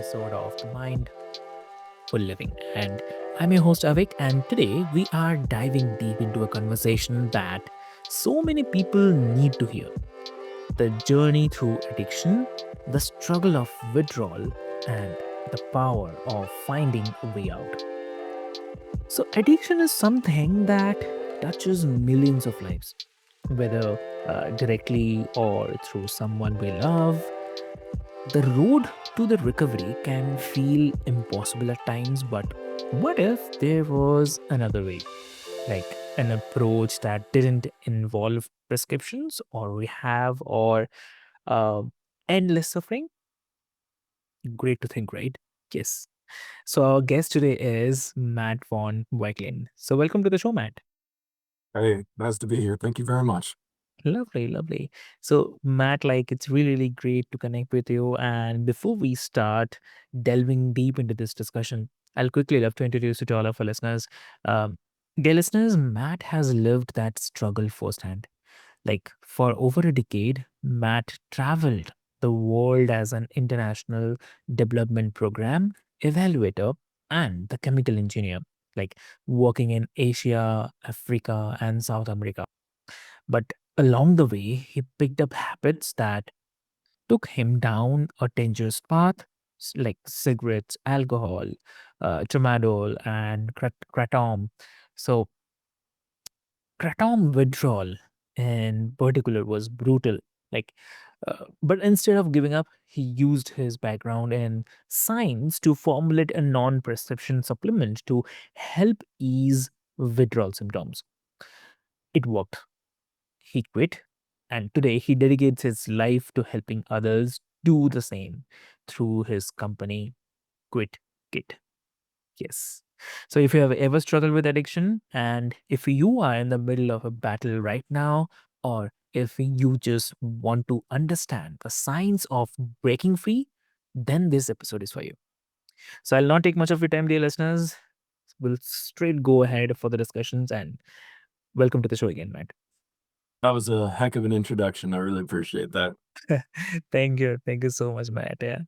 episode of The Mindful Living. And I'm your host, Avik, and today we are diving deep into a conversation that so many people need to hear: the journey through addiction, the struggle of withdrawal, and the power of finding a way out. So, addiction is something that touches millions of lives, whether directly or through someone we love. The road to the recovery can feel impossible at times, but what if there was another way? Like an approach that didn't involve prescriptions or rehab or uh, endless suffering? Great to think, right? Yes. So, our guest today is Matt von Boecklin. So, welcome to the show, Matt. Hey, nice to be here. Thank you very much. Lovely, lovely. So, Matt, it's really, really great to connect with you. And before we start delving deep into this discussion, I'll quickly love to introduce you to all of our listeners. Um, Dear listeners, Matt has lived that struggle firsthand. Like for over a decade, Matt traveled the world as an international development program evaluator and the chemical engineer, like working in Asia, Africa, and South America. But along the way, he picked up habits that took him down a dangerous path, like cigarettes, alcohol, tramadol, and kratom. So, kratom withdrawal in particular was brutal. Like, but instead of giving up, he used his background in science to formulate a non-prescription supplement to help ease withdrawal symptoms. It worked. He quit, and today he dedicates his life to helping others do the same through his company, Quit Kit. Yes. So if you have ever struggled with addiction, and if you are in the middle of a battle right now, or if you just want to understand the science of breaking free, then this episode is for you. So I'll not take much of your time, dear listeners. We'll straight go ahead for the discussions, and welcome to the show again, Matt. That was a heck of an introduction. I really appreciate that. Thank you. Thank you so much, Matt. Yeah.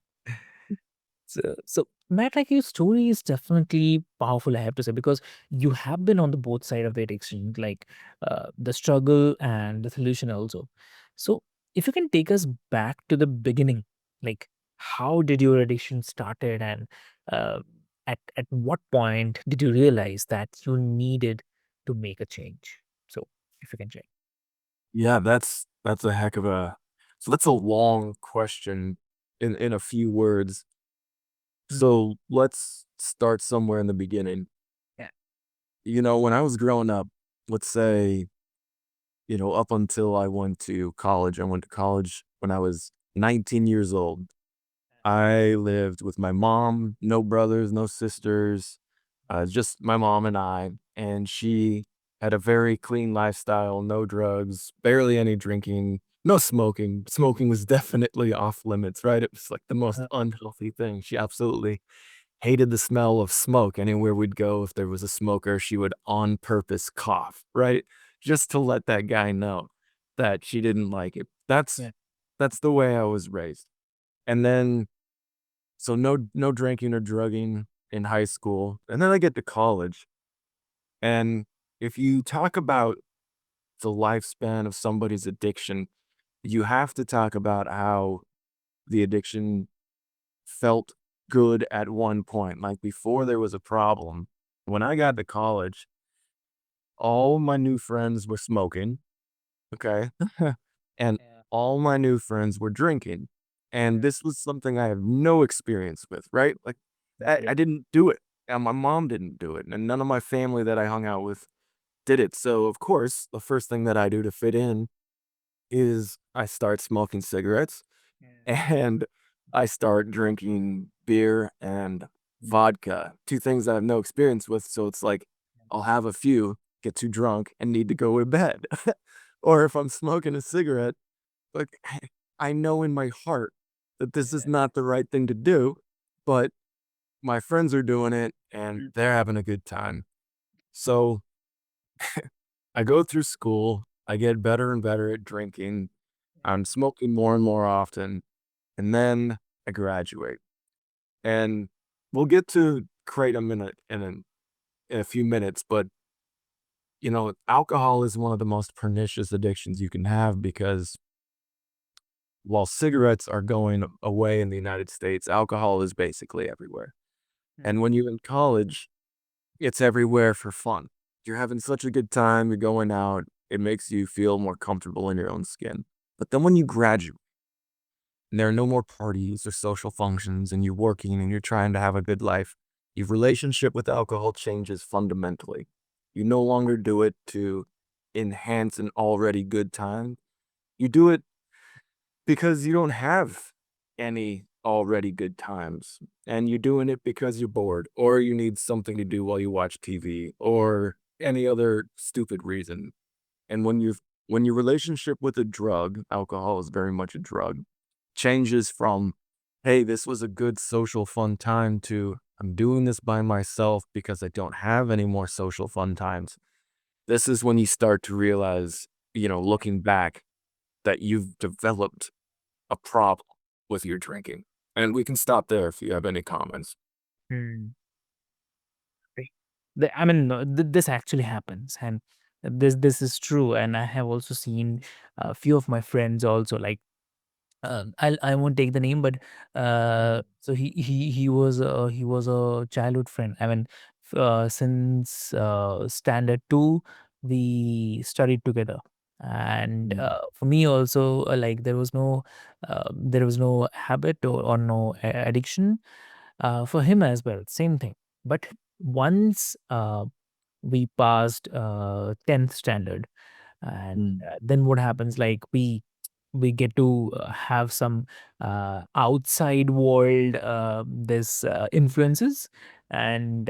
So, Matt, your story is definitely powerful, I have to say, because you have been on the both side of the addiction, the struggle and the solution also. So, if you can take us back to the beginning, like how did your addiction started, and uh, at what point did you realize that you needed to make a change? So, if you can share. Yeah, that's a heck of a that's a long question in a few words. Mm. So let's start somewhere in the beginning. Yeah. When I was growing up, let's say, up until I went to college when I was 19 years old. I lived with my mom, no brothers, no sisters, just my mom and I. And she had a very clean lifestyle, no drugs, barely any drinking, no smoking. Smoking was definitely off limits, right? It was like the most unhealthy thing. She absolutely hated the smell of smoke. Anywhere we'd go, if there was a smoker, she would on purpose cough, right? Just to let that guy know that she didn't like it. Yeah. That's the way I was raised. And then so no drinking or drugging in high school, and then I get to college, and if you talk about the lifespan of somebody's addiction, you have to talk about how the addiction felt good at one point, like, before there was a problem. When I got to college, all my new friends were smoking, okay? And Yeah. all my new friends were drinking, and this was something I have no experience with, right? Like, I didn't do it, and my mom didn't do it, and none of my family that I hung out with did it, so, of course, the first thing that I do to fit in is I start smoking cigarettes, and I start drinking beer and vodka, 2 things I have no experience with, so it's like, I'll have a few, get too drunk, and need to go to bed. Or if I'm smoking a cigarette, like, I know in my heart that this is not the right thing to do, but my friends are doing it, and they're having a good time. So, I go through school, I get better and better at drinking, I'm smoking more and more often, and then I graduate. And we'll get to kratom in a few minutes, but alcohol is one of the most pernicious addictions you can have because while cigarettes are going away in the United States, alcohol is basically everywhere. And when you're in college, it's everywhere for fun. You're having such a good time, you're going out, it makes you feel more comfortable in your own skin. But then when you graduate, and there are no more parties or social functions, and you're working and you're trying to have a good life, your relationship with alcohol changes fundamentally. You no longer do it to enhance an already good time. You do it because you don't have any already good times, and you're doing it because you're bored, or you need something to do while you watch TV, or any other stupid reason. And when your relationship with a drug, alcohol is very much a drug, changes from, hey, this was a good social fun time to I'm doing this by myself because I don't have any more social fun times. This is when you start to realize, looking back, that you've developed a problem with your drinking. And we can stop there if you have any comments. Mm. Right. I mean, this actually happens, and this is true. And I have also seen a few of my friends also like. I won't take the name, but so he was a childhood friend. I mean, since standard two, we studied together, and Mm, for me also, like there was no habit or no addiction. For him as well, same thing. But once we passed 10th standard, and mm, then what happens? Like we get to have some outside world this influences, and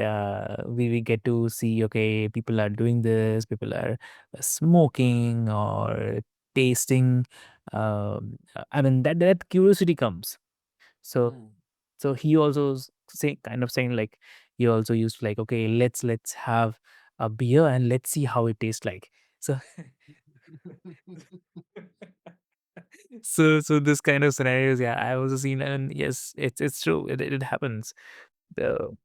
we get to see, okay, people are doing this, people are smoking or tasting. I mean, that curiosity comes. So mm. so he also kind of saying like, he also used to like, okay, let's have a beer and let's see how it tastes like. So so this kind of scenarios, yeah, I also seen, and yes, it's true. It happens. So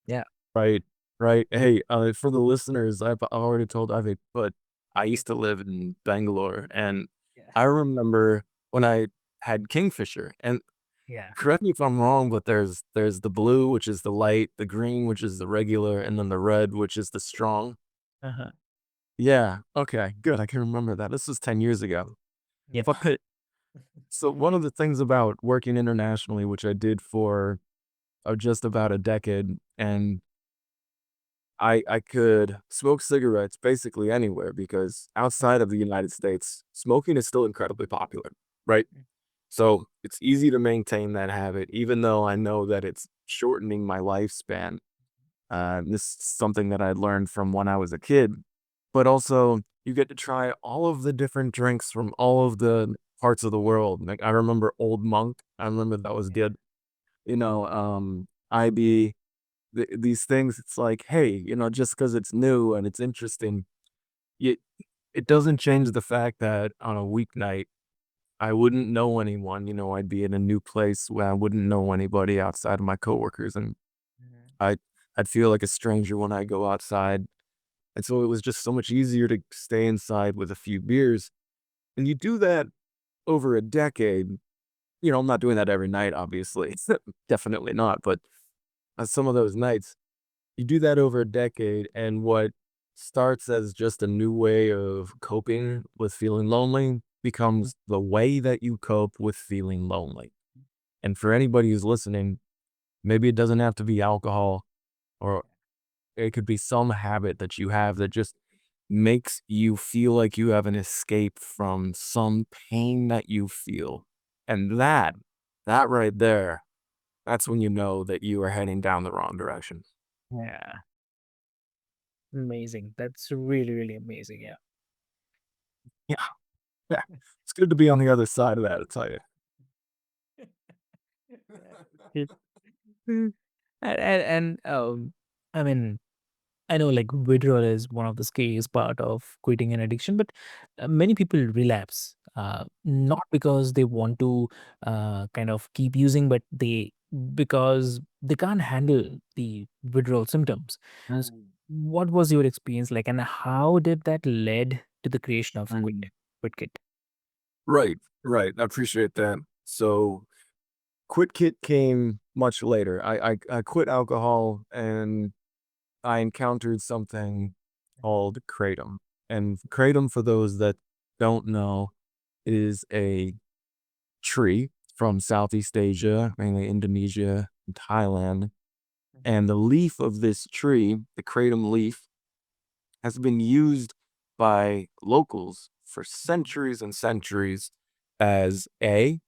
yeah. Right, right. Hey, for the listeners, I've already told Ivy, but I used to live in Bangalore, and Yeah. I remember when I had Kingfisher. And Yeah. correct me if I'm wrong, but there's the blue, which is the light, the green, which is the regular, and then the red, which is the strong. Uh-huh. Yeah. Okay. Good. I can remember that. This was 10 years ago. Yep. But so one of the things about working internationally, which I did for just about a decade, and I could smoke cigarettes basically anywhere because outside of the United States, smoking is still incredibly popular, right? So it's easy to maintain that habit, even though I know that it's shortening my lifespan. This is something that I learned from when I was a kid, but also you get to try all of the different drinks from all of the parts of the world. Like I remember Old Monk. I remember that was good. IB, these things. It's like, hey, just because it's new and it's interesting, it it doesn't change the fact that on a weeknight I wouldn't know anyone. I'd be in a new place where I wouldn't know anybody outside of my coworkers, and Mhm. I I'd feel like a stranger when I go outside. And so it was just so much easier to stay inside with a few beers. And you do that over a decade. I'm not doing that every night, obviously. Definitely not. But on some of those nights, you do that over a decade, and what starts as just a new way of coping with feeling lonely becomes the way that you cope with feeling lonely. And for anybody who's listening, maybe it doesn't have to be alcohol, or it could be some habit that you have that just makes you feel like you have an escape from some pain that you feel. And that right there, that's when you know that you are heading down the wrong direction. Yeah. Amazing. That's really, really amazing. Yeah. Yeah. Yeah. It's good to be on the other side of that, I'll tell you. It- Mm. And I mean, I know like withdrawal is one of the scariest part of quitting an addiction, but many people relapse, not because they want to kind of keep using, but because they can't handle the withdrawal symptoms. So what was your experience like, and how did that led to the creation of Quit Kit? Right, right. I appreciate that. So Quit Kit came much later. I quit alcohol and I encountered something called Kratom. And Kratom, for those that don't know, is a tree from Southeast Asia, mainly Indonesia and Thailand. And the leaf of this tree, the Kratom leaf, has been used by locals for centuries and centuries as a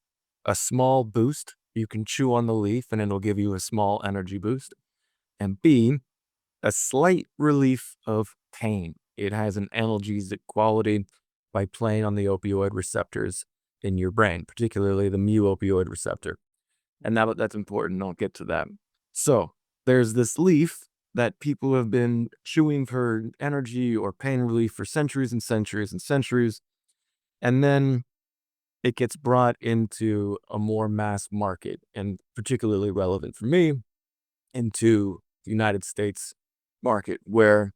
small boost. You can chew on the leaf and it'll give you a small energy boost. And B, a slight relief of pain. It has an analgesic quality by playing on the opioid receptors in your brain, particularly the mu opioid receptor. And now that's important. I'll get to that. So there's this leaf that people have been chewing for energy or pain relief for centuries and centuries and centuries. And then it gets brought into a more mass market, and particularly relevant for me, into the United States market, where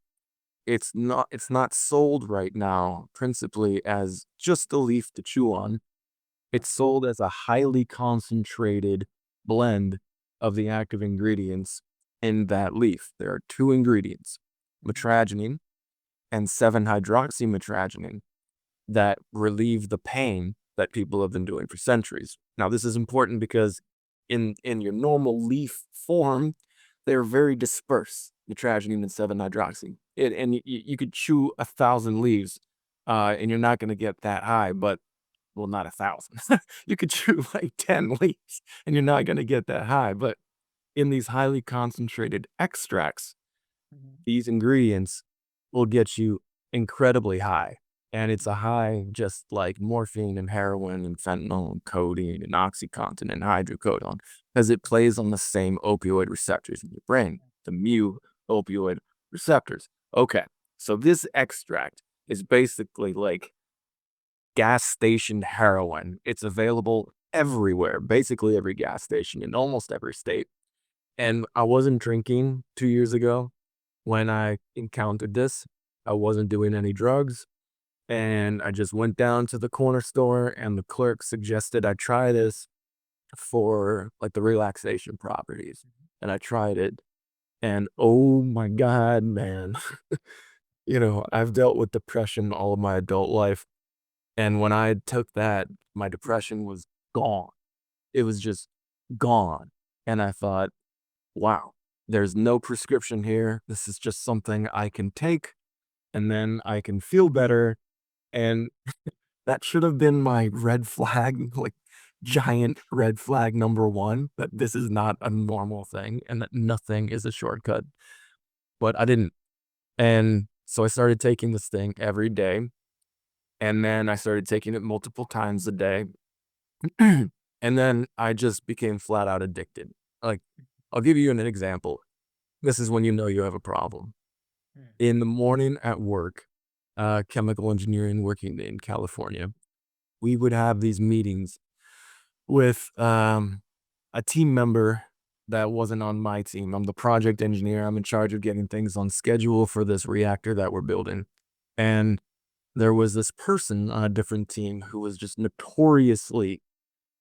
it's not sold right now principally as just a leaf to chew on. It's sold as a highly concentrated blend of the active ingredients in that leaf. There are two ingredients, metragenine and 7-hydroxymetragenine, that relieve the pain that people have been doing for centuries. Now, this is important because in your normal leaf form, they're very dispersed, metragenine and 7-hydroxy. And you could chew 1,000 leaves, and you're not going to get that high, but well, not 1,000. You could chew like 10 leaves, and you're not going to get that high. But in these highly concentrated extracts, these ingredients will get you incredibly high. And it's a high just like morphine and heroin and fentanyl and codeine and OxyContin and hydrocodone, because it plays on the same opioid receptors in your brain, the mu opioid receptors. Okay, so this extract is basically like gas station heroin. It's available everywhere, basically every gas station in almost every state. And I wasn't drinking 2 years ago when I encountered this. I wasn't doing any drugs. And I just went down to the corner store and the clerk suggested I try this for like the relaxation properties. And I tried it. And oh my God, man. I've dealt with depression all of my adult life. And when I took that, my depression was gone. It was just gone. And I thought, wow, there's no prescription here. This is just something I can take and then I can feel better. And that should have been my red flag, like giant red flag number one, that this is not a normal thing and that nothing is a shortcut. But I didn't. And so I started taking this thing every day. And then I started taking it multiple times a day. And then I just became flat out addicted. Like, I'll give you an example. This is when you know you have a problem. In the morning at work, chemical engineering, working in California, we would have these meetings with a team member that wasn't on my team. I'm the project engineer. I'm in charge of getting things on schedule for this reactor that we're building. And there was this person on a different team who was just notoriously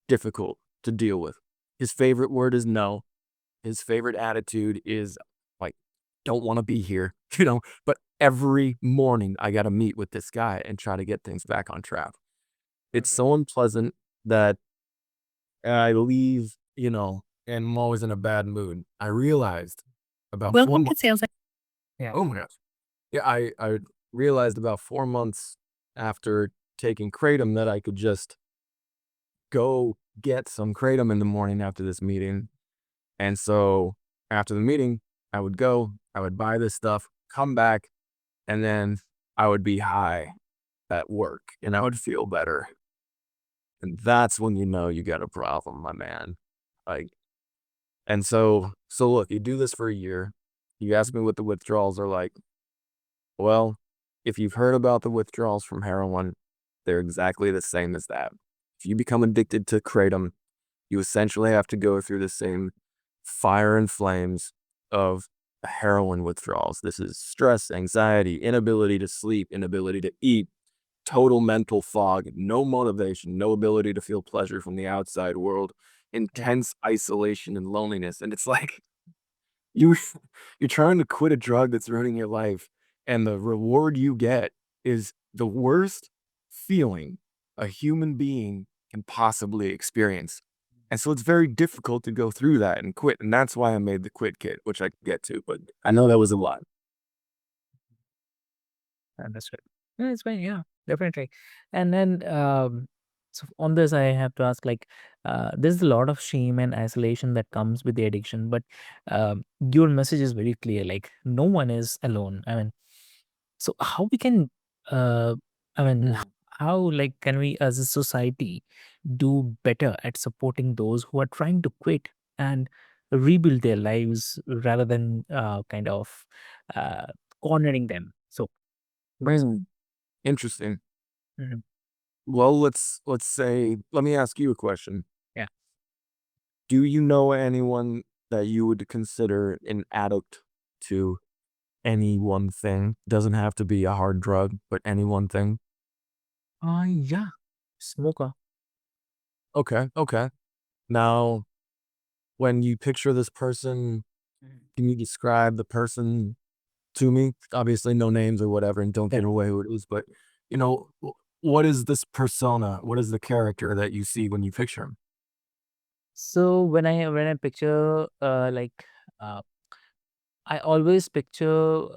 difficult to deal with. His favorite word is no. His favorite attitude is like, don't want to be here, but every morning I got to meet with this guy and try to get things back on track. It's so unpleasant that I leave, and I'm always in a bad mood. I realized about Welcome to Sales. Yeah. oh my gosh. Yeah, I realized about 4 months after taking Kratom that I could just go get some Kratom in the morning after this meeting. And so after the meeting, I would buy this stuff, come back, and then I would be high at work and I would feel better. And that's when you know you got a problem, my man. Like, and so look, you do this for a year. You ask me what the withdrawals are like. Well, if you've heard about the withdrawals from heroin, they're exactly the same as that. If you become addicted to Kratom, You essentially have to go through the same fire and flames of heroin withdrawals. This is stress, anxiety, inability to sleep, inability to eat, total mental fog, no motivation, no ability to feel pleasure from the outside world, Yeah. intense isolation and loneliness. And it's like you you're trying to quit a drug that's ruining your life, and the reward you get is the worst feeling a human being can possibly experience. And so it's very difficult to go through that and quit. And that's why I made the quit kit, which I can get to, but I know that was a lot. Understood. Yeah, it's fine. Yeah, definitely. And then, so on this, I have to ask, like, there's a lot of shame and isolation that comes with the addiction, but your message is very clear. Like, no one is alone. I mean, so how we can, uh, I mean, how like can we as a society do better at supporting those who are trying to quit and rebuild their lives rather than kind of uh, cornering them? So. Mm, interesting. Mhm. Well, let's say, let me ask you a question. Yeah. Do you know anyone that you would consider an addict to any one thing? Doesn't have to be a hard drug, but any one thing. Yeah. Smoker. Okay, okay. Now, when you picture this person, Mhm. can you describe the person to me? Obviously, no names or whatever, and don't Yeah. give away who it is, but what is this persona? What is the character that you see when you picture him? So when I picture uh I always picture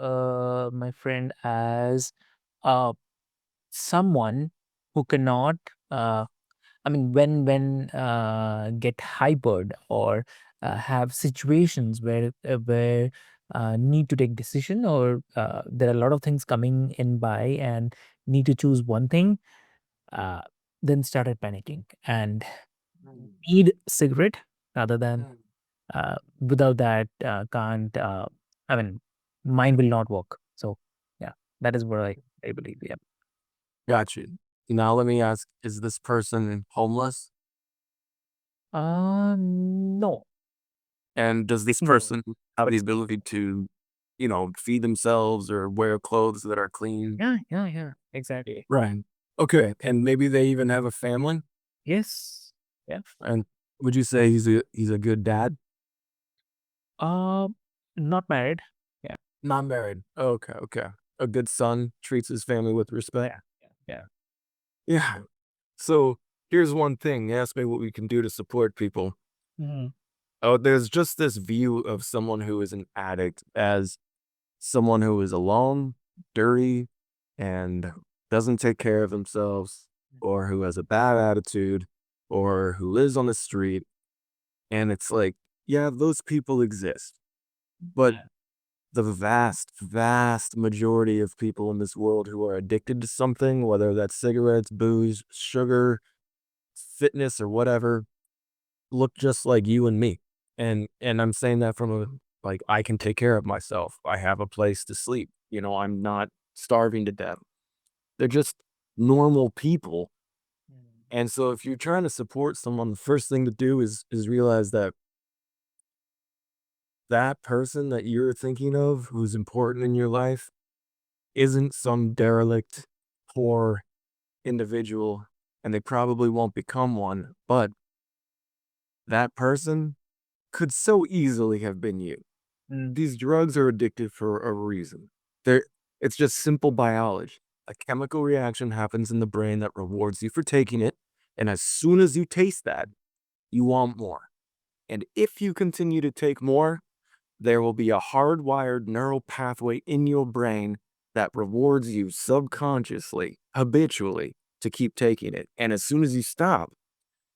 my friend as uh someone who cannot I mean when get hypered or have situations where need to take decision or there are a lot of things coming in by and need to choose one thing, uh, then started panicking and need cigarette rather than without that can't I mean mind will not work. So yeah, that is what I believe. Yeah. Got you. Now, let me ask, is this person homeless? No. And does this No. person have the ability to, feed themselves or wear clothes that are clean? Yeah, yeah, yeah. Exactly. Right. Okay. And maybe they even have a family? Yes. Yeah. And would you say he's a good dad? Um, Not married. Yeah. Not married. Okay, okay. A good son, treats his family with respect. Yeah. Yeah. Yeah. Yeah. So here's one thing. You asked me what we can do to support people. Mhm. Oh, there's just this view of someone who is an addict as someone who is alone, dirty, and doesn't take care of themselves, or who has a bad attitude, or who lives on the street. And it's like, yeah, those people exist. But Yeah. the vast, vast majority of people in this world who are addicted to something, whether that's cigarettes, booze, sugar, fitness, or whatever, look just like you and me. And I'm saying that from a, like, I can take care of myself. I have a place to sleep. I'm not starving to death. They're just normal people. Mm. And so if you're trying to support someone, the first thing to do is realize that that person that you're thinking of who's important in your life isn't some derelict, poor individual, and they probably won't become one, but that person could so easily have been you. Mm. These drugs are addictive for a reason. They're it's just simple biology. A chemical reaction happens in the brain that rewards you for taking it, and as soon as you taste that, you want more. And if you continue to take more, there will be a hardwired neural pathway in your brain that rewards you subconsciously, habitually, to keep taking it. And as soon as you stop,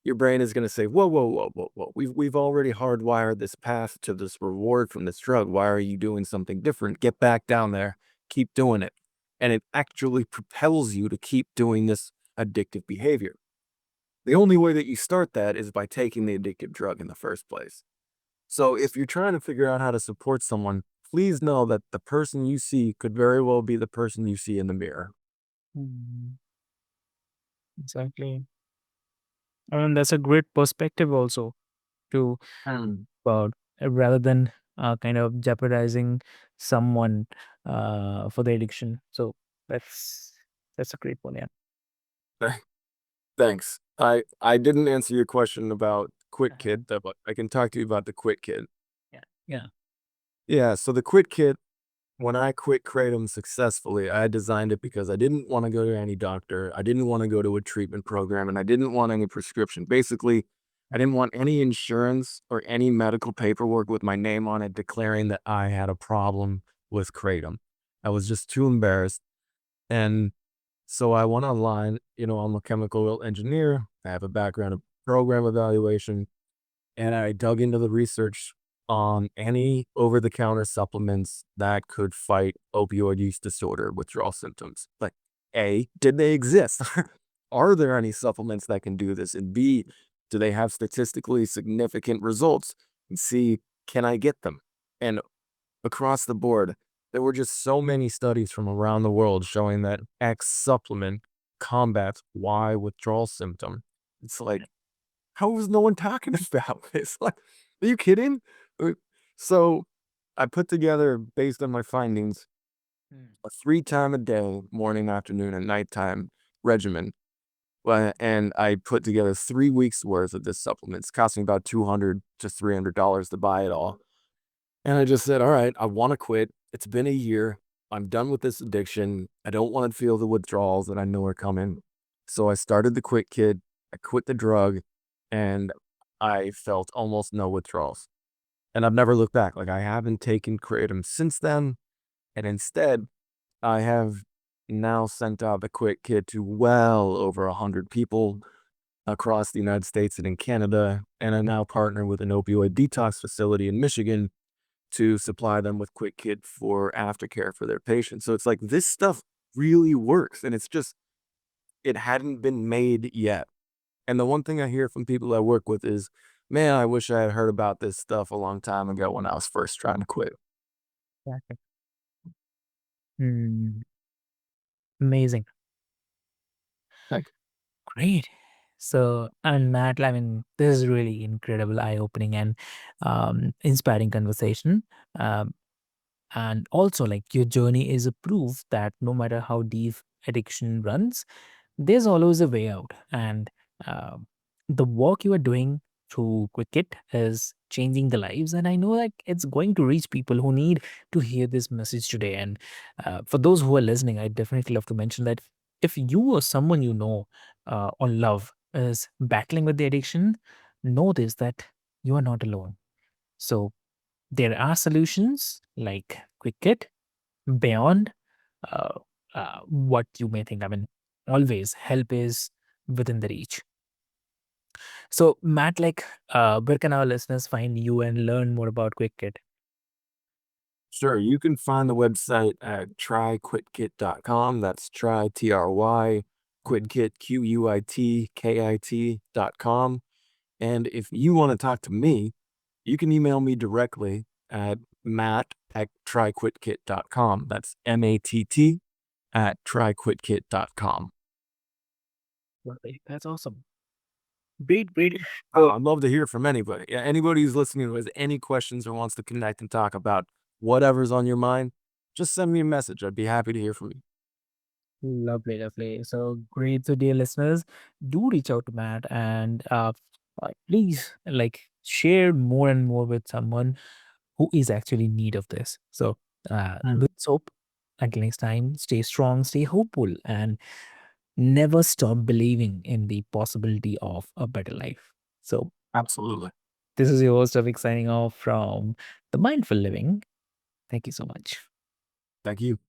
your brain is going to say, "Whoa, whoa, whoa, whoa, whoa! We've already hardwired this path to this reward from this drug. Why are you doing something different? Get back down there. Keep doing it." And it actually propels you to keep doing this addictive behavior. The only way that you start that is by taking the addictive drug in the first place. So if you're trying to figure out how to support someone, please know that the person you see could very well be the person you see in the mirror. Mm. Exactly. And that's a great perspective also to Mm. about rather than kind of jeopardizing someone for the addiction. So that's that's a great one. Yeah. Th- Thanks. I didn't answer your question about Quit Uh-huh. Kit, but I can talk to you about the Quit Kit. Yeah. Yeah. Yeah, so the Quit Kit, when I quit Kratom successfully, I designed it because I didn't want to go to any doctor. I didn't want to go to a treatment program, and I didn't want any prescription. Basically, I didn't want any insurance or any medical paperwork with my name on it declaring that I had a problem with Kratom. I was just too embarrassed. And so I went online. I'm a chemical engineer. I have a background in program evaluation, and I dug into the research on any over the counter supplements that could fight opioid use disorder withdrawal symptoms. Like, A, did they exist? Are there any supplements that can do this? And B, do they have statistically significant results? And C, can I get them? And across the board, there were just so many studies from around the world showing that X supplement combats Y withdrawal symptom. It's like, how is no one talking about this? Like, are you kidding? Uh, So I put together, based on my findings, Mm. a 3 time a day, morning, afternoon, and nighttime regimen. And I put together 3 weeks worth of this supplement. It's costing about $200 to $300 to buy it all. And I just said, all right, I want to quit. It's been a year. I'm done with this addiction. I don't want to feel the withdrawals that I know are coming. So I started the Quit Kit. I quit the drug, and I felt almost no withdrawals. And I've never looked back. Like, I haven't taken Kratom since then. And instead, I have now sent out the Quit Kit to well over 100 people across the United States and in Canada. And I now partner with an opioid detox facility in Michigan to supply them with Quick Kit for aftercare for their patients. So it's like this stuff really works, and it's just it hadn't been made yet. And the one thing I hear from people I work with is, "Man, I wish I had heard about this stuff a long time ago when I was first trying to quit." Exactly. Mm, amazing. Like, Great. So, and Matt, I mean, this is really incredible, eye-opening, and inspiring conversation. Um, and also, like your journey is a proof that no matter how deep addiction runs, there's always a way out. And um the work you are doing through Quicket is changing the lives. And I know like it's going to reach people who need to hear this message today. And for those who are listening, I definitely love to mention that if you or someone you know or love is battling with the addiction, know this that you are not alone. So there are solutions like Quicket beyond uh, what you may think. I mean, always help is within the reach. So, Matt, like, where can our listeners find you and learn more about QuickKit? sure, you can find the website at tryquitkit.com. That's try TRY Mhm. quitkit QUITKIT.com. And if you want to talk to me, you can email me directly at matt@tryquitkit.com. That's matt@tryquitkit.com. Lovely. That's awesome. Great, great. Oh, I'd love to hear from anybody. Yeah, anybody who's listening who has any questions or wants to connect and talk about whatever's on your mind, just send me a message. I'd be happy to hear from you. Lovely, lovely. So great. So, dear listeners, do reach out to Matt and please like share more and more with someone who is actually in need of this. So, Mm. with hope, until next time, stay strong, stay hopeful, and never stop believing in the possibility of a better life. So, Absolutely. this is your host, Avik, signing off from The Mindful Living. Thank you so much. Thank you.